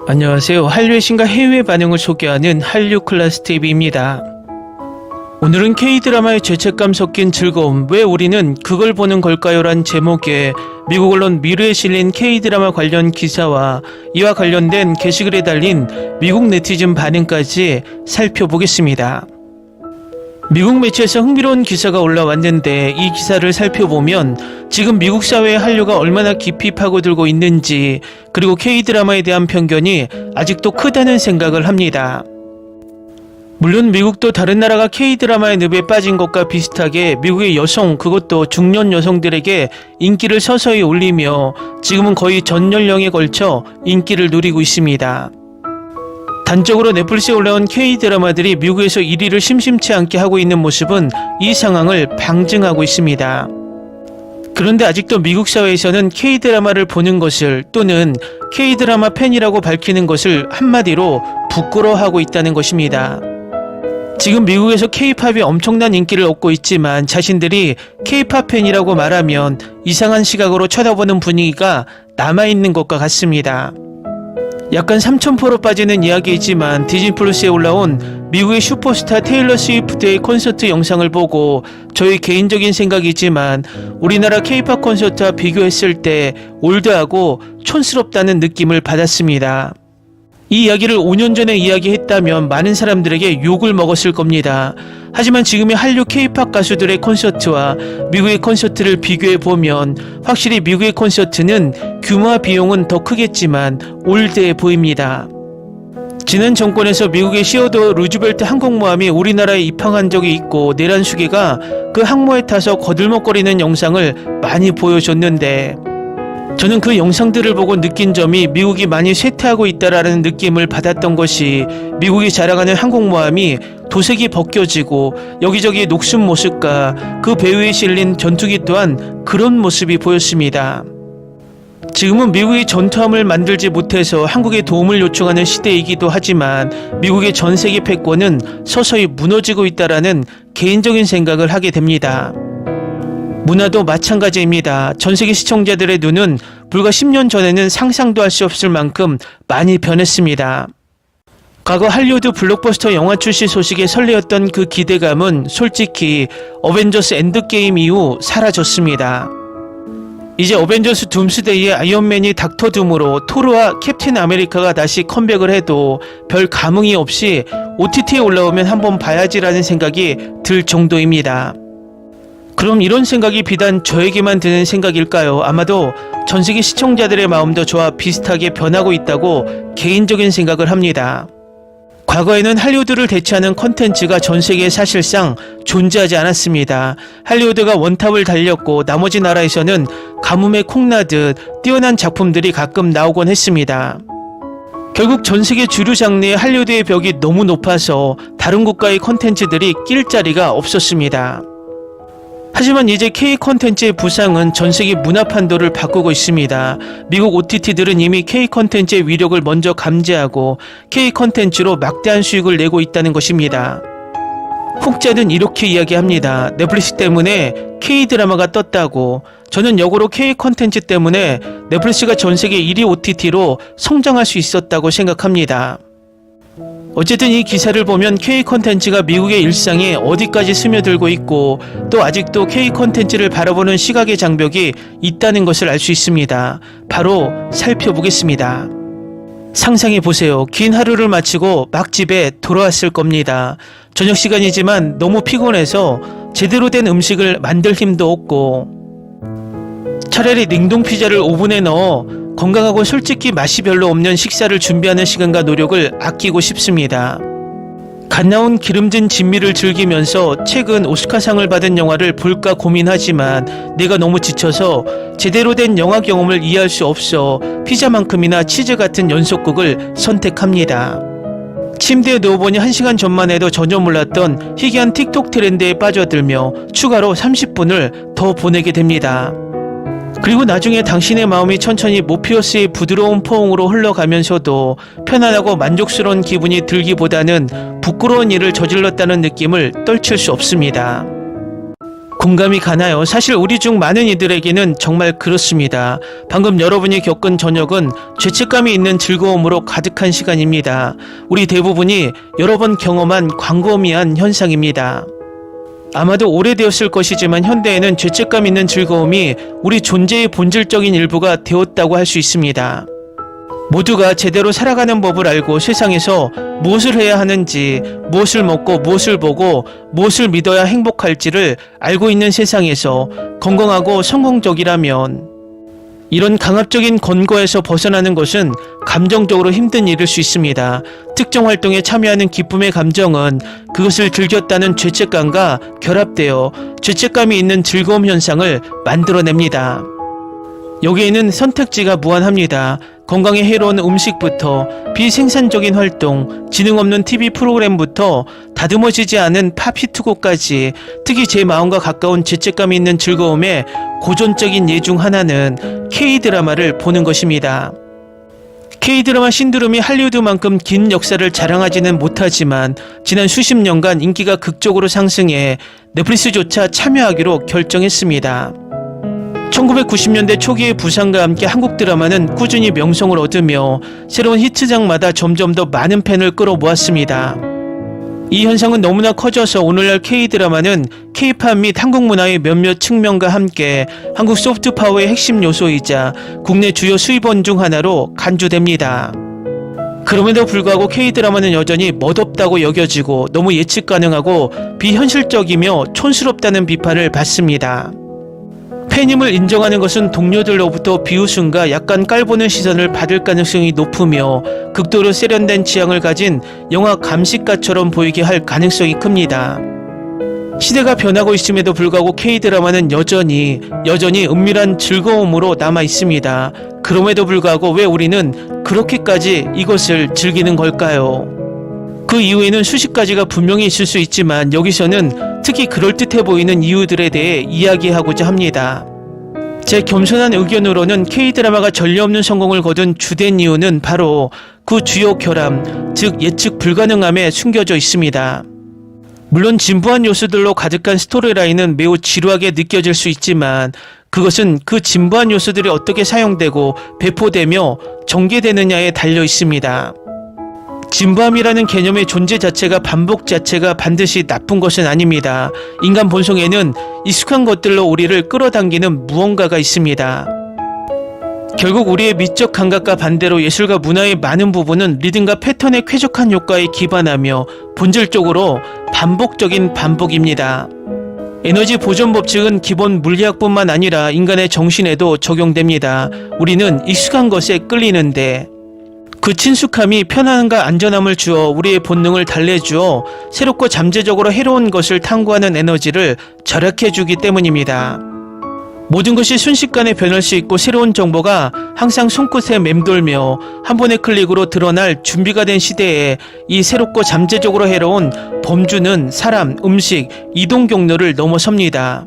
안녕하세요. 한류의 신과 해외 반응을 소개하는 한류 클래스 TV입니다. 오늘은 K드라마의 죄책감 섞인 즐거움, 왜 우리는 그걸 보는 걸까요? 란 제목의 미국 언론 미르에 실린 K드라마 관련 기사와 이와 관련된 게시글에 달린 미국 네티즌 반응까지 살펴보겠습니다. 미국 매체에서 흥미로운 기사가 올라왔는데 이 기사를 살펴보면 지금 미국 사회의 한류가 얼마나 깊이 파고들고 있는지, 그리고 K드라마에 대한 편견이 아직도 크다는 생각을 합니다. 물론 미국도 다른 나라가 K드라마의 늪에 빠진 것과 비슷하게 미국의 여성, 그것도 중년 여성들에게 인기를 서서히 올리며 지금은 거의 전 연령에 걸쳐 인기를 누리고 있습니다. 단적으로 넷플릭스에 올라온 K드라마들이 미국에서 1위를 심심치 않게 하고 있는 모습은 이 상황을 방증하고 있습니다. 그런데 아직도 미국 사회에서는 K드라마를 보는 것을, 또는 K드라마 팬이라고 밝히는 것을 한마디로 부끄러워하고 있다는 것입니다. 지금 미국에서 K-팝이 엄청난 인기를 얻고 있지만 자신들이 K-팝 팬이라고 말하면 이상한 시각으로 쳐다보는 분위기가 남아있는 것과 같습니다. 약간 삼천포로 빠지는 이야기이지만 디즈니 플러스에 올라온 미국의 슈퍼스타 테일러 스위프트의 콘서트 영상을 보고 저의 개인적인 생각이지만 우리나라 K-팝 콘서트와 비교했을 때 올드하고 촌스럽다는 느낌을 받았습니다. 이 이야기를 5년 전에 이야기했다면 많은 사람들에게 욕을 먹었을 겁니다. 하지만 지금의 한류 K-팝 가수들의 콘서트와 미국의 콘서트를 비교해보면 확실히 미국의 콘서트는 규모와 비용은 더 크겠지만 올드해 보입니다. 지난 정권에서 미국의 시어도 루즈벨트 항공모함이 우리나라에 입항한 적이 있고 내란수계가 그 항모에 타서 거들먹거리는 영상을 많이 보여줬는데, 저는 그 영상들을 보고 느낀 점이 미국이 많이 쇠퇴하고 있다라는 느낌을 받았던 것이, 미국이 자랑하는 항공모함이 도색이 벗겨지고 여기저기 녹슨 모습과 그 배후에 실린 전투기 또한 그런 모습이 보였습니다. 지금은 미국이 전투함을 만들지 못해서 한국에 도움을 요청하는 시대이기도 하지만 미국의 전세계 패권은 서서히 무너지고 있다라는 개인적인 생각을 하게 됩니다. 문화도 마찬가지입니다. 전세계 시청자들의 눈은 불과 10년 전에는 상상도 할 수 없을 만큼 많이 변했습니다. 과거 할리우드 블록버스터 영화 출시 소식에 설레었던 그 기대감은 솔직히 어벤져스 엔드게임 이후 사라졌습니다. 이제 어벤져스 둠스데이의 아이언맨이 닥터 둠으로 토르와 캡틴 아메리카가 다시 컴백을 해도 별 감흥이 없이 OTT에 올라오면 한번 봐야지라는 생각이 들 정도입니다. 그럼 이런 생각이 비단 저에게만 드는 생각일까요? 아마도 전세계 시청자들의 마음도 저와 비슷하게 변하고 있다고 개인적인 생각을 합니다. 과거에는 할리우드를 대체하는 컨텐츠가 전세계에 사실상 존재하지 않았습니다. 할리우드가 원탑을 달렸고 나머지 나라에서는 가뭄에 콩나듯 뛰어난 작품들이 가끔 나오곤 했습니다. 결국 전세계 주류 장르의 할리우드의 벽이 너무 높아서 다른 국가의 컨텐츠들이 낄 자리가 없었습니다. 하지만 이제 K 콘텐츠의 부상은 전세계 문화 판도를 바꾸고 있습니다. 미국 OTT들은 이미 K 콘텐츠의 위력을 먼저 감지하고 K 콘텐츠로 막대한 수익을 내고 있다는 것입니다. 혹자는 이렇게 이야기합니다. 넷플릭스 때문에 K 드라마가 떴다고. 저는 역으로 K 콘텐츠 때문에 넷플릭스가 전세계 1위 OTT로 성장할 수 있었다고 생각합니다. 어쨌든 이 기사를 보면 K 콘텐츠가 미국의 일상에 어디까지 스며들고 있고 또 아직도 K 콘텐츠를 바라보는 시각의 장벽이 있다는 것을 알 수 있습니다. 바로 살펴보겠습니다. 상상해보세요. 긴 하루를 마치고 막 집에 돌아왔을 겁니다. 저녁 시간이지만 너무 피곤해서 제대로 된 음식을 만들 힘도 없고, 차라리 냉동 피자를 오븐에 넣어 건강하고 솔직히 맛이 별로 없는 식사를 준비하는 시간과 노력을 아끼고 싶습니다. 갓 나온 기름진 진미를 즐기면서 최근 오스카상을 받은 영화를 볼까 고민하지만 내가 너무 지쳐서 제대로 된 영화 경험을 이해할 수 없어 피자만큼이나 치즈 같은 연속극을 선택합니다. 침대에 누워보니 1시간 전만 해도 전혀 몰랐던 희귀한 틱톡 트렌드에 빠져들며 추가로 30분을 더 보내게 됩니다. 그리고 나중에 당신의 마음이 천천히 모피어스의 부드러운 포옹으로 흘러가면서도 편안하고 만족스러운 기분이 들기보다는 부끄러운 일을 저질렀다는 느낌을 떨칠 수 없습니다. 공감이 가나요? 사실 우리 중 많은 이들에게는 정말 그렇습니다. 방금 여러분이 겪은 저녁은 죄책감이 있는 즐거움으로 가득한 시간입니다. 우리 대부분이 여러 번 경험한 광범위한 현상입니다. 아마도 오래되었을 것이지만 현대에는 죄책감 있는 즐거움이 우리 존재의 본질적인 일부가 되었다고 할 수 있습니다. 모두가 제대로 살아가는 법을 알고 세상에서 무엇을 해야 하는지, 무엇을 먹고 무엇을 보고 무엇을 믿어야 행복할지를 알고 있는 세상에서 건강하고 성공적이라면 이런 강압적인 권고에서 벗어나는 것은 감정적으로 힘든 일일 수 있습니다. 특정 활동에 참여하는 기쁨의 감정은 그것을 즐겼다는 죄책감과 결합되어 죄책감이 있는 즐거움 현상을 만들어냅니다. 여기에는 선택지가 무한합니다. 건강에 해로운 음식부터 비생산적인 활동, 지능 없는 TV 프로그램부터 다듬어지지 않은 팝 히트곡까지, 특히 제 마음과 가까운 죄책감이 있는 즐거움의 고전적인 예 중 하나는 K-드라마를 보는 것입니다. K-드라마 신드롬이 할리우드만큼 긴 역사를 자랑하지는 못하지만 지난 수십 년간 인기가 극적으로 상승해 넷플릭스조차 참여하기로 결정했습니다. 1990년대 초기의 부상과 함께 한국 드라마는 꾸준히 명성을 얻으며 새로운 히트작마다 점점 더 많은 팬을 끌어모았습니다. 이 현상은 너무나 커져서 오늘날 K-드라마는 K-팝 및 한국 문화의 몇몇 측면과 함께 한국 소프트파워의 핵심 요소이자 국내 주요 수입원 중 하나로 간주됩니다. 그럼에도 불구하고 K-드라마는 여전히 멋없다고 여겨지고 너무 예측 가능하고 비현실적이며 촌스럽다는 비판을 받습니다. 팬임을 인정하는 것은 동료들로부터 비웃음과 약간 깔보는 시선을 받을 가능성이 높으며 극도로 세련된 취향을 가진 영화 감식가처럼 보이게 할 가능성이 큽니다. 시대가 변하고 있음에도 불구하고 K-드라마는 여전히 은밀한 즐거움으로 남아 있습니다. 그럼에도 불구하고 왜 우리는 그렇게까지 이것을 즐기는 걸까요? 그 이유에는 수십 가지가 분명히 있을 수 있지만 여기서는 특히 그럴듯해 보이는 이유들에 대해 이야기하고자 합니다. 제 겸손한 의견으로는 K-드라마가 전례 없는 성공을 거둔 주된 이유는 바로 그 주요 결함, 즉 예측 불가능함에 숨겨져 있습니다. 물론 진부한 요소들로 가득한 스토리라인은 매우 지루하게 느껴질 수 있지만 그것은 그 진부한 요소들이 어떻게 사용되고 배포되며 전개되느냐에 달려 있습니다. 진부함이라는 개념의 존재 자체가 반복 자체가 반드시 나쁜 것은 아닙니다. 인간 본성에는 익숙한 것들로 우리를 끌어당기는 무언가가 있습니다. 결국 우리의 미적 감각과 반대로 예술과 문화의 많은 부분은 리듬과 패턴의 쾌적한 효과에 기반하며 본질적으로 반복적인 반복입니다. 에너지 보존 법칙은 기본 물리학뿐만 아니라 인간의 정신에도 적용됩니다. 우리는 익숙한 것에 끌리는데 그 친숙함이 편안함과 안전함을 주어 우리의 본능을 달래주어 새롭고 잠재적으로 해로운 것을 탐구하는 에너지를 절약해주기 때문입니다. 모든 것이 순식간에 변할 수 있고 새로운 정보가 항상 손끝에 맴돌며 한 번의 클릭으로 드러날 준비가 된 시대에 이 새롭고 잠재적으로 해로운 범주는 사람, 음식, 이동 경로를 넘어섭니다.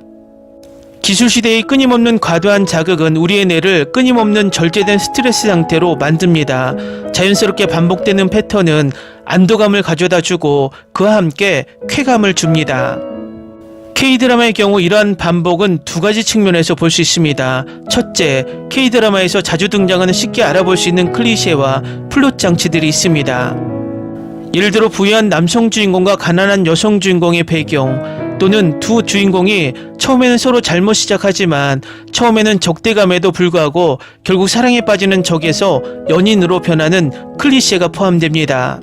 기술시대의 끊임없는 과도한 자극은 우리의 뇌를 끊임없는 절제된 스트레스 상태로 만듭니다. 자연스럽게 반복되는 패턴은 안도감을 가져다주고 그와 함께 쾌감을 줍니다. K-드라마의 경우 이러한 반복은 두 가지 측면에서 볼 수 있습니다. 첫째, K-드라마에서 자주 등장하는 쉽게 알아볼 수 있는 클리셰와 플롯 장치들이 있습니다. 예를 들어 부유한 남성 주인공과 가난한 여성 주인공의 배경, 또는 두 주인공이 처음에는 서로 잘못 시작하지만 처음에는 적대감에도 불구하고 결국 사랑에 빠지는 적에서 연인으로 변하는 클리셰가 포함됩니다.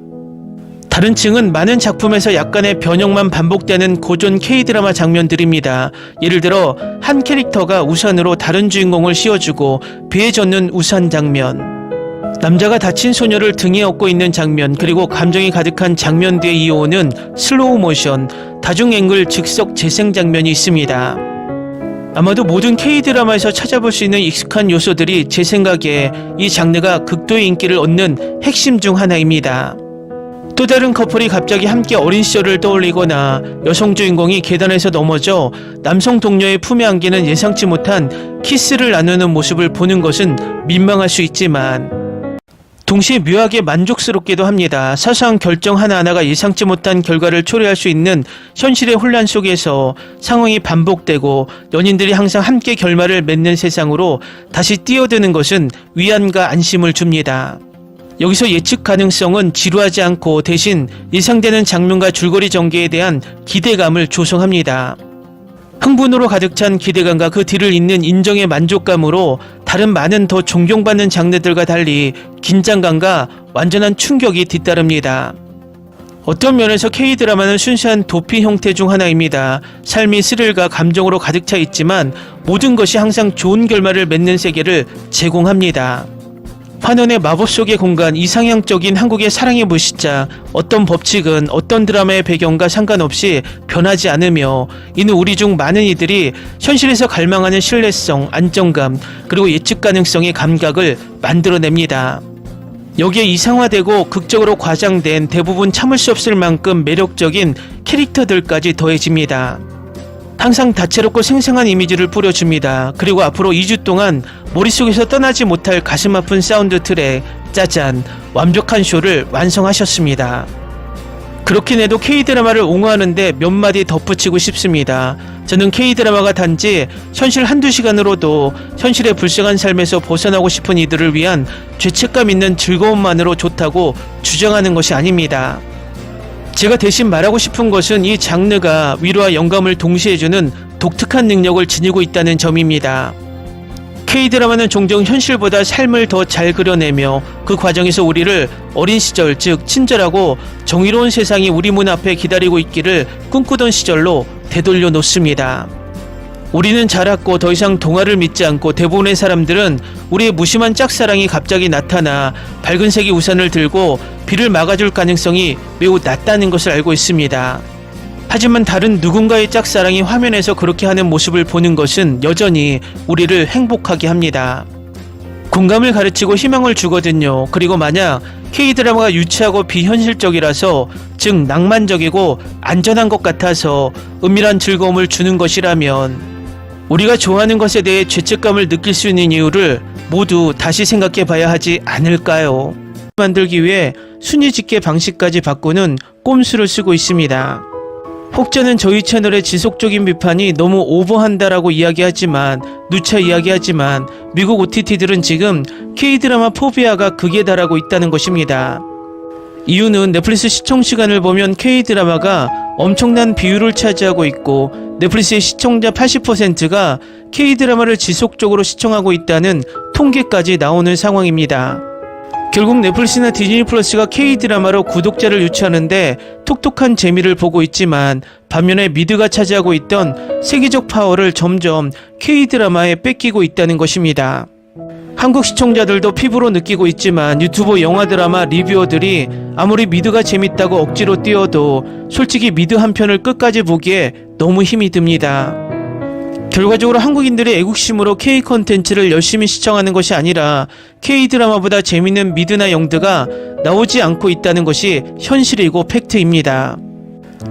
다른 층은 많은 작품에서 약간의 변형만 반복되는 고전 K-드라마 장면들입니다. 예를 들어 한 캐릭터가 우산으로 다른 주인공을 씌워주고 비에 젖는 우산 장면, 남자가 다친 소녀를 등에 업고 있는 장면, 그리고 감정이 가득한 장면 뒤에 이어오는 슬로우 모션, 다중 앵글 즉석 재생 장면이 있습니다. 아마도 모든 K-드라마에서 찾아볼 수 있는 익숙한 요소들이 제 생각에 이 장르가 극도의 인기를 얻는 핵심 중 하나입니다. 또 다른 커플이 갑자기 함께 어린 시절을 떠올리거나 여성 주인공이 계단에서 넘어져 남성 동료의 품에 안기는 예상치 못한 키스를 나누는 모습을 보는 것은 민망할 수 있지만 동시에 묘하게 만족스럽기도 합니다. 사소한 결정 하나하나가 예상치 못한 결과를 초래할 수 있는 현실의 혼란 속에서 상황이 반복되고 연인들이 항상 함께 결말을 맺는 세상으로 다시 뛰어드는 것은 위안과 안심을 줍니다. 여기서 예측 가능성은 지루하지 않고 대신 예상되는 장면과 줄거리 전개에 대한 기대감을 조성합니다. 흥분으로 가득 찬 기대감과 그 뒤를 잇는 인정의 만족감으로 다른 많은 더 존경받는 장르들과 달리 긴장감과 완전한 충격이 뒤따릅니다. 어떤 면에서 K-드라마는 순수한 도피 형태 중 하나입니다. 삶이 스릴과 감정으로 가득 차 있지만 모든 것이 항상 좋은 결말을 맺는 세계를 제공합니다. 환원의 마법 속의 공간, 이상향적인 한국의 사랑의 무시자, 어떤 법칙은 어떤 드라마의 배경과 상관없이 변하지 않으며 이는 우리 중 많은 이들이 현실에서 갈망하는 신뢰성, 안정감, 그리고 예측 가능성의 감각을 만들어냅니다. 여기에 이상화되고 극적으로 과장된 대부분 참을 수 없을 만큼 매력적인 캐릭터들까지 더해집니다. 항상 다채롭고 생생한 이미지를 뿌려줍니다. 그리고 앞으로 2주 동안 머릿속에서 떠나지 못할 가슴 아픈 사운드 트랙, 짜잔, 완벽한 쇼를 완성하셨습니다. 그렇긴 해도 K-드라마를 옹호하는데 몇 마디 덧붙이고 싶습니다. 저는 K-드라마가 단지 현실 한두 시간으로도 현실의 불쌍한 삶에서 벗어나고 싶은 이들을 위한 죄책감 있는 즐거움만으로 좋다고 주장하는 것이 아닙니다. 제가 대신 말하고 싶은 것은 이 장르가 위로와 영감을 동시에 주는 독특한 능력을 지니고 있다는 점입니다. K-드라마는 종종 현실보다 삶을 더 잘 그려내며 그 과정에서 우리를 어린 시절, 즉 친절하고 정의로운 세상이 우리 문 앞에 기다리고 있기를 꿈꾸던 시절로 되돌려 놓습니다. 우리는 자랐고 더 이상 동화를 믿지 않고 대부분의 사람들은 우리의 무심한 짝사랑이 갑자기 나타나 밝은색의 우산을 들고 비를 막아줄 가능성이 매우 낮다는 것을 알고 있습니다. 하지만 다른 누군가의 짝사랑이 화면에서 그렇게 하는 모습을 보는 것은 여전히 우리를 행복하게 합니다. 공감을 가르치고 희망을 주거든요. 그리고 만약 K-드라마가 유치하고 비현실적이라서, 즉 낭만적이고 안전한 것 같아서 은밀한 즐거움을 주는 것이라면 우리가 좋아하는 것에 대해 죄책감을 느낄 수 있는 이유를 모두 다시 생각해 봐야 하지 않을까요? 만들기 위해 순위 집계 방식까지 바꾸는 꼼수를 쓰고 있습니다. 혹자는 저희 채널의 지속적인 비판이 너무 오버한다라고 이야기하지만, 누차 이야기하지만 미국 OTT들은 지금 K-드라마 포비아가 극에 달하고 있다는 것입니다. 이유는 넷플릭스 시청 시간을 보면 K-드라마가 엄청난 비율을 차지하고 있고 넷플릭스의 시청자 80%가 K-드라마를 지속적으로 시청하고 있다는 통계까지 나오는 상황입니다. 결국 넷플릭스나 디즈니 플러스가 K-드라마로 구독자를 유치하는데 톡톡한 재미를 보고 있지만 반면에 미드가 차지하고 있던 세계적 파워를 점점 K-드라마에 뺏기고 있다는 것입니다. 한국 시청자들도 피부로 느끼고 있지만 유튜브 영화 드라마 리뷰어들이 아무리 미드가 재밌다고 억지로 띄워도 솔직히 미드 한 편을 끝까지 보기에 너무 힘이 듭니다. 결과적으로 한국인들의 애국심으로 K 콘텐츠를 열심히 시청하는 것이 아니라 K-드라마보다 재밌는 미드나 영드가 나오지 않고 있다는 것이 현실이고 팩트입니다.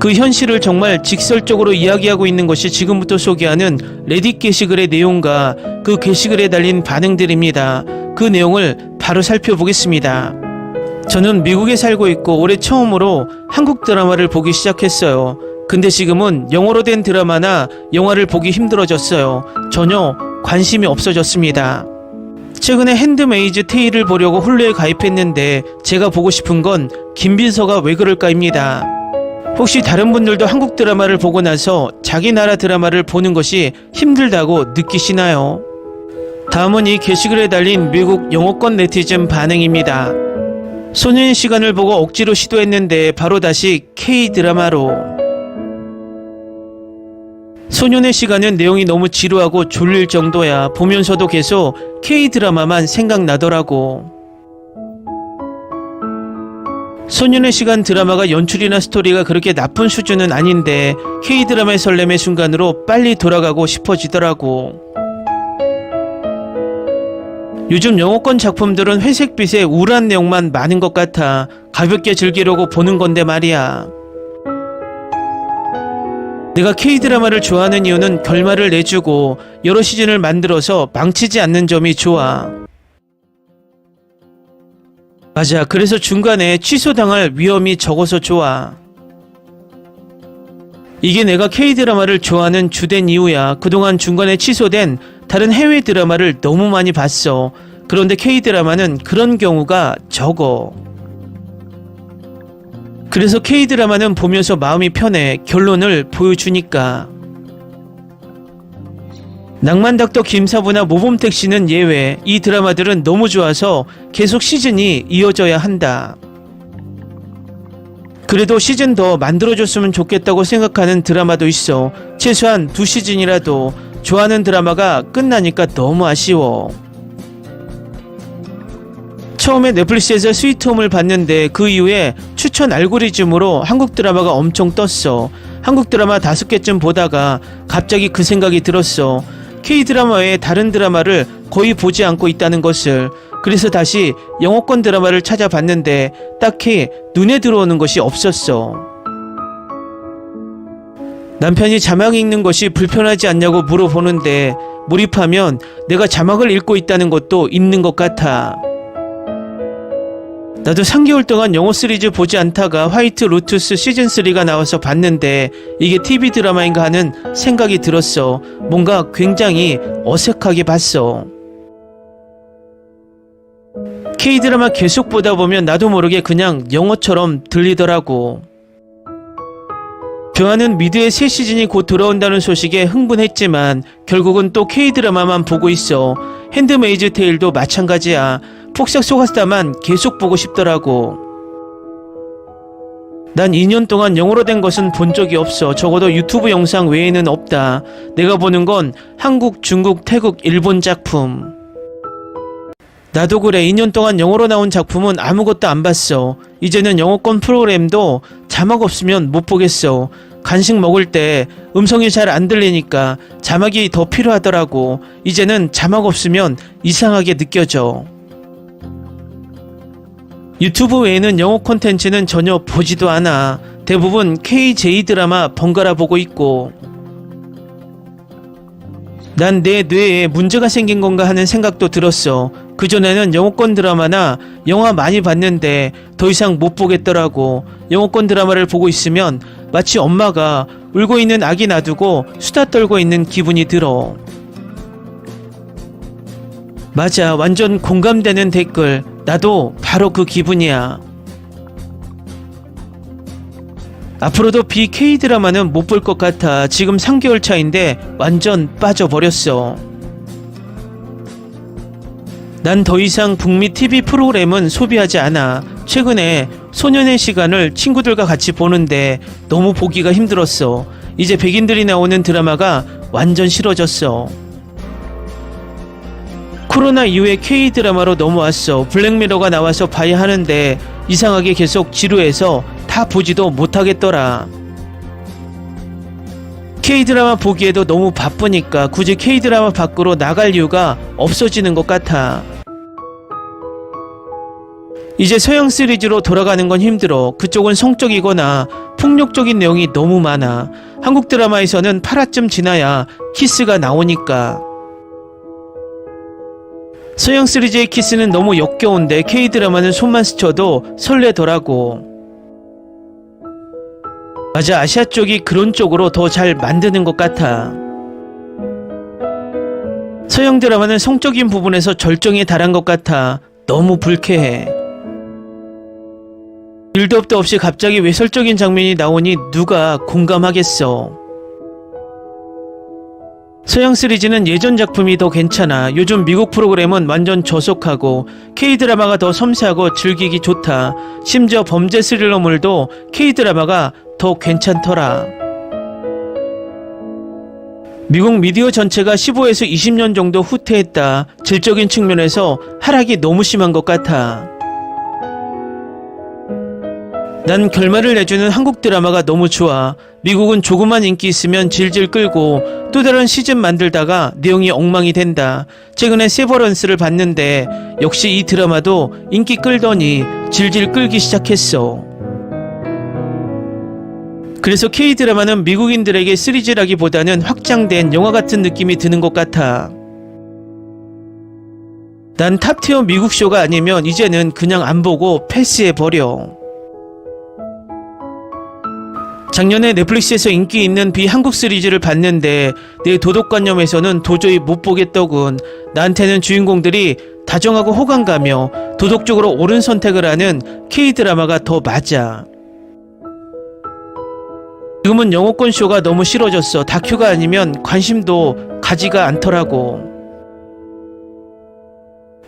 그 현실을 정말 직설적으로 이야기하고 있는 것이 지금부터 소개하는 레딧 게시글의 내용과 그 게시글에 달린 반응들입니다. 그 내용을 바로 살펴보겠습니다. 저는 미국에 살고 있고 올해 처음으로 한국 드라마를 보기 시작했어요. 근데 지금은 영어로 된 드라마나 영화를 보기 힘들어졌어요. 전혀 관심이 없어졌습니다. 최근에 핸드메이즈 테일을 보려고 훌루에 가입했는데 제가 보고 싶은 건 김빈서가 왜 그럴까입니다. 혹시 다른 분들도 한국 드라마를 보고 나서 자기 나라 드라마를 보는 것이 힘들다고 느끼시나요? 다음은 이 게시글에 달린 미국 영어권 네티즌 반응입니다. 소년의 시간을 보고 억지로 시도했는데 바로 다시 K-드라마로. 소년의 시간은 내용이 너무 지루하고 졸릴 정도야. 보면서도 계속 K-드라마만 생각나더라고. 소년의 시간 드라마가 연출이나 스토리가 그렇게 나쁜 수준은 아닌데 K-드라마의 설렘의 순간으로 빨리 돌아가고 싶어지더라고. 요즘 영어권 작품들은 회색빛의 우울한 내용만 많은 것 같아 가볍게 즐기려고 보는 건데 말이야. 내가 K-드라마를 좋아하는 이유는 결말을 내주고 여러 시즌을 만들어서 망치지 않는 점이 좋아. 맞아. 그래서 중간에 취소당할 위험이 적어서 좋아. 이게 내가 K-드라마를 좋아하는 주된 이유야. 그동안 중간에 취소된 다른 해외 드라마를 너무 많이 봤어. 그런데 K-드라마는 그런 경우가 적어. 그래서 K-드라마는 보면서 마음이 편해. 결론을 보여주니까. 낭만닥터 김사부나 모범택시는 예외. 이 드라마들은 너무 좋아서 계속 시즌이 이어져야 한다. 그래도 시즌 더 만들어줬으면 좋겠다고 생각하는 드라마도 있어. 최소한 2시즌이라도. 좋아하는 드라마가 끝나니까 너무 아쉬워. 처음에 넷플릭스에서 스위트홈을 봤는데 그 이후에 추천 알고리즘으로 한국 드라마가 엄청 떴어. 한국 드라마 5개쯤 보다가 갑자기 그 생각이 들었어. K-드라마 외에 다른 드라마를 거의 보지 않고 있다는 것을. 그래서 다시 영어권 드라마를 찾아봤는데 딱히 눈에 들어오는 것이 없었어. 남편이 자막 읽는 것이 불편하지 않냐고 물어보는데 몰입하면 내가 자막을 읽고 있다는 것도 있는 것 같아. 나도 3개월 동안 영어 시리즈 보지 않다가 화이트 로투스 시즌3가 나와서 봤는데 이게 TV 드라마인가 하는 생각이 들었어. 뭔가 굉장히 어색하게 봤어. K-드라마 계속 보다 보면 나도 모르게 그냥 영어처럼 들리더라고. 병아는 미드의 새 시즌이 곧 돌아온다는 소식에 흥분했지만 결국은 또 K-드라마만 보고 있어. 핸드메이드 테일도 마찬가지야. 폭삭 속았다만 계속 보고 싶더라고. 난 2년 동안 영어로 된 것은 본 적이 없어. 적어도 유튜브 영상 외에는 없다. 내가 보는 건 한국, 중국, 태국, 일본 작품. 나도 그래. 2년 동안 영어로 나온 작품은 아무것도 안 봤어. 이제는 영어권 프로그램도 자막 없으면 못 보겠어. 간식 먹을 때 음성이 잘 안 들리니까 자막이 더 필요하더라고. 이제는 자막 없으면 이상하게 느껴져. 유튜브 외에는 영어 콘텐츠는 전혀 보지도 않아. 대부분 KJ 드라마 번갈아 보고 있고. 난 내 뇌에 문제가 생긴 건가 하는 생각도 들었어. 그전에는 영어권 드라마나 영화 많이 봤는데 더 이상 못 보겠더라고. 영어권 드라마를 보고 있으면 마치 엄마가 울고 있는 아기 놔두고 수다 떨고 있는 기분이 들어. 맞아. 완전 공감되는 댓글. 나도 바로 그 기분이야. 앞으로도 BK 드라마는 못 볼 것 같아. 지금 3개월 차인데 완전 빠져버렸어. 난 더 이상 북미 TV 프로그램은 소비하지 않아. 최근에 소년의 시간을 친구들과 같이 보는데 너무 보기가 힘들었어. 이제 백인들이 나오는 드라마가 완전 싫어졌어. 코로나 이후에 K-드라마로 넘어왔어. 블랙미러가 나와서 봐야 하는데 이상하게 계속 지루해서 다 보지도 못하겠더라. K-드라마 보기에도 너무 바쁘니까 굳이 K-드라마 밖으로 나갈 이유가 없어지는 것 같아. 이제 서양 시리즈로 돌아가는 건 힘들어. 그쪽은 성적이거나 폭력적인 내용이 너무 많아. 한국 드라마에서는 8화쯤 지나야 키스가 나오니까. 서양 시리즈의 키스는 너무 역겨운데 K-드라마는 손만 스쳐도 설레더라고. 맞아. 아시아 쪽이 그런 쪽으로 더 잘 만드는 것 같아. 서양 드라마는 성적인 부분에서 절정에 달한 것 같아. 너무 불쾌해. 빌드업도 없이 갑자기 외설적인 장면이 나오니 누가 공감하겠어. 서양 시리즈는 예전 작품이 더 괜찮아. 요즘 미국 프로그램은 완전 저속하고 K-드라마가 더 섬세하고 즐기기 좋다. 심지어 범죄 스릴러물도 K-드라마가 더 괜찮더라. 미국 미디어 전체가 15에서 20년 정도 후퇴했다. 질적인 측면에서 하락이 너무 심한 것 같아. 난 결말을 내주는 한국 드라마가 너무 좋아. 미국은 조그만 인기 있으면 질질 끌고 또 다른 시즌 만들다가 내용이 엉망이 된다. 최근에 세버런스를 봤는데 역시 이 드라마도 인기 끌더니 질질 끌기 시작했어. 그래서 K-드라마는 미국인들에게 시리즈라기보다는 확장된 영화 같은 느낌이 드는 것 같아. 난 탑티어 미국 쇼가 아니면 이제는 그냥 안 보고 패스해버려. 작년에 넷플릭스에서 인기 있는 비한국 시리즈를 봤는데 내 도덕관념에서는 도저히 못 보겠더군. 나한테는 주인공들이 다정하고 호감가며 도덕적으로 옳은 선택을 하는 K드라마가 더 맞아. 지금은 영어권 쇼가 너무 싫어졌어. 다큐가 아니면 관심도 가지가 않더라고.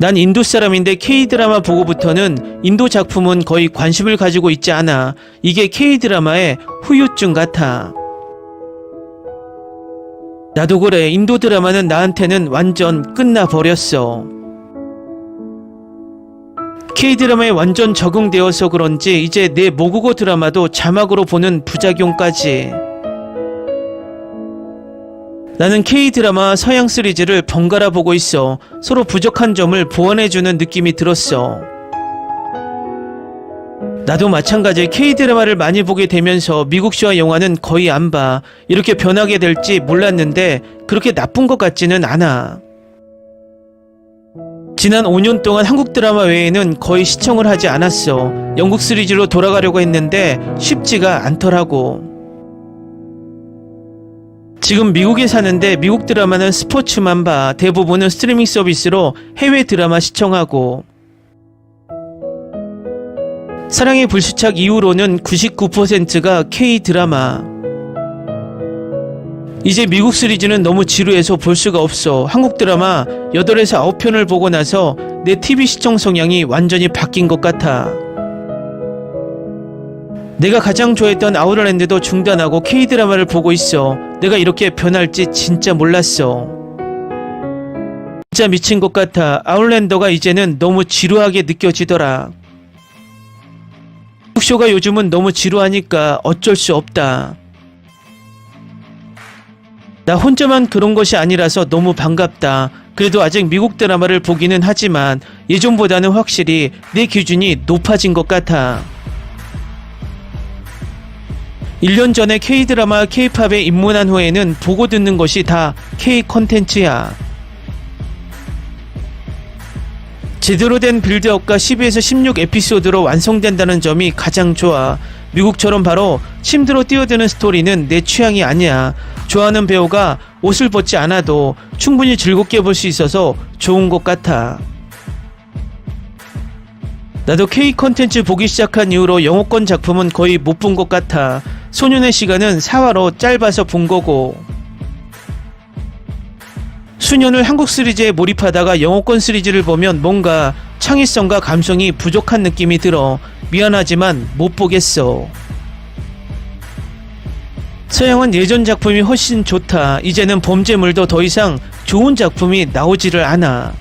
난 인도 사람인데 K드라마 보고부터는 인도 작품은 거의 관심을 가지고 있지 않아. 이게 K드라마의 후유증 같아. 나도 그래. 인도 드라마는 나한테는 완전 끝나버렸어. K드라마에 완전 적응되어서 그런지 이제 내 모국어 드라마도 자막으로 보는 부작용까지. 나는 K드라마 서양 시리즈를 번갈아 보고 있어. 서로 부족한 점을 보완해주는 느낌이 들었어. 나도 마찬가지. K드라마를 많이 보게 되면서 미국쇼와 영화는 거의 안 봐. 이렇게 변하게 될지 몰랐는데 그렇게 나쁜 것 같지는 않아. 지난 5년 동안 한국 드라마 외에는 거의 시청을 하지 않았어. 영국 시리즈로 돌아가려고 했는데 쉽지가 않더라고. 지금 미국에 사는데 미국 드라마는 스포츠만 봐. 대부분은 스트리밍 서비스로 해외 드라마 시청하고. 사랑의 불시착 이후로는 99%가 K드라마. 이제 미국 시리즈는 너무 지루해서 볼 수가 없어. 한국 드라마 8에서 9편을 보고 나서 내 TV 시청 성향이 완전히 바뀐 것 같아. 내가 가장 좋아했던 아웃랜드도 중단하고 K드라마를 보고 있어. 내가 이렇게 변할지 진짜 몰랐어. 진짜 미친 것 같아. 아웃랜더가 이제는 너무 지루하게 느껴지더라. 미국 쇼가 요즘은 너무 지루하니까 어쩔 수 없다. 나 혼자만 그런 것이 아니라서 너무 반갑다. 그래도 아직 미국 드라마를 보기는 하지만 예전보다는 확실히 내 기준이 높아진 것 같아. 1년 전에 K드라마, K팝에 입문한 후에는 보고 듣는 것이 다 K 컨텐츠야. 제대로 된 빌드업과 12에서 16 에피소드로 완성된다는 점이 가장 좋아. 미국처럼 바로 심드로 뛰어드는 스토리는 내 취향이 아니야. 좋아하는 배우가 옷을 벗지 않아도 충분히 즐겁게 볼 수 있어서 좋은 것 같아. 나도 K 컨텐츠 보기 시작한 이후로 영어권 작품은 거의 못 본 것 같아. 소년의 시간은 4화로 짧아서 본 거고. 수년을 한국 시리즈에 몰입하다가 영어권 시리즈를 보면 뭔가 창의성과 감성이 부족한 느낌이 들어. 미안하지만 못 보겠어. 서양은 예전 작품이 훨씬 좋다. 이제는 범죄물도 더 이상 좋은 작품이 나오지를 않아.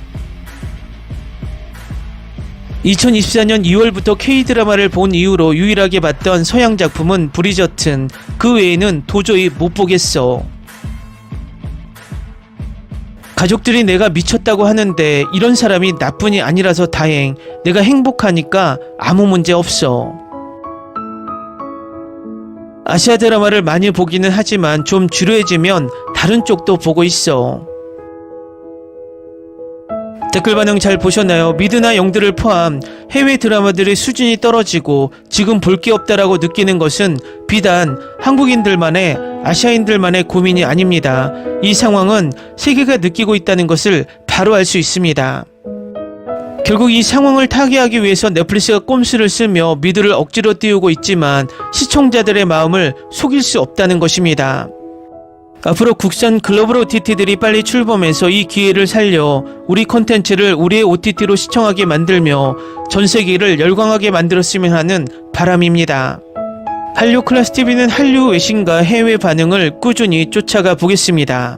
2024년 2월부터 K드라마를 본 이후로 유일하게 봤던 서양 작품은 브리저튼. 그 외에는 도저히 못 보겠어. 가족들이 내가 미쳤다고 하는데 이런 사람이 나뿐이 아니라서 다행. 내가 행복하니까 아무 문제 없어. 아시아 드라마를 많이 보기는 하지만 좀 지루해지면 다른 쪽도 보고 있어. 댓글 반응 잘 보셨나요? 미드나 영드를 포함 해외 드라마들의 수준이 떨어지고 지금 볼 게 없다라고 느끼는 것은 비단 한국인들만의, 아시아인들만의 고민이 아닙니다. 이 상황은 세계가 느끼고 있다는 것을 바로 알 수 있습니다. 결국 이 상황을 타개하기 위해서 넷플릭스가 꼼수를 쓰며 미드를 억지로 띄우고 있지만 시청자들의 마음을 속일 수 없다는 것입니다. 앞으로 국산 글로벌 OTT들이 빨리 출범해서 이 기회를 살려 우리 콘텐츠를 우리의 OTT로 시청하게 만들며 전 세계를 열광하게 만들었으면 하는 바람입니다. 한류 클래스TV는 한류 외신과 해외 반응을 꾸준히 쫓아가 보겠습니다.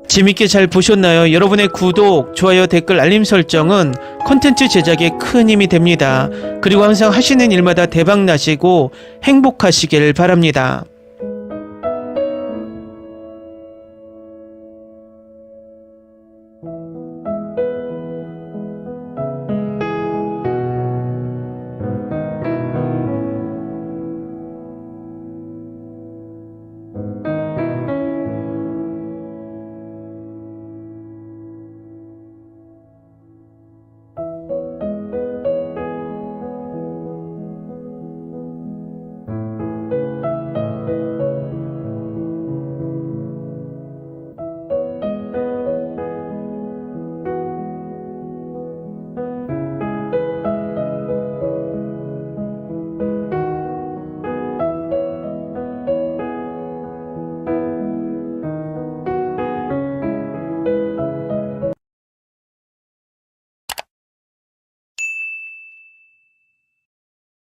재밌게 잘 보셨나요? 여러분의 구독, 좋아요, 댓글, 알림 설정은 콘텐츠 제작에 큰 힘이 됩니다. 그리고 항상 하시는 일마다 대박 나시고 행복하시길 바랍니다.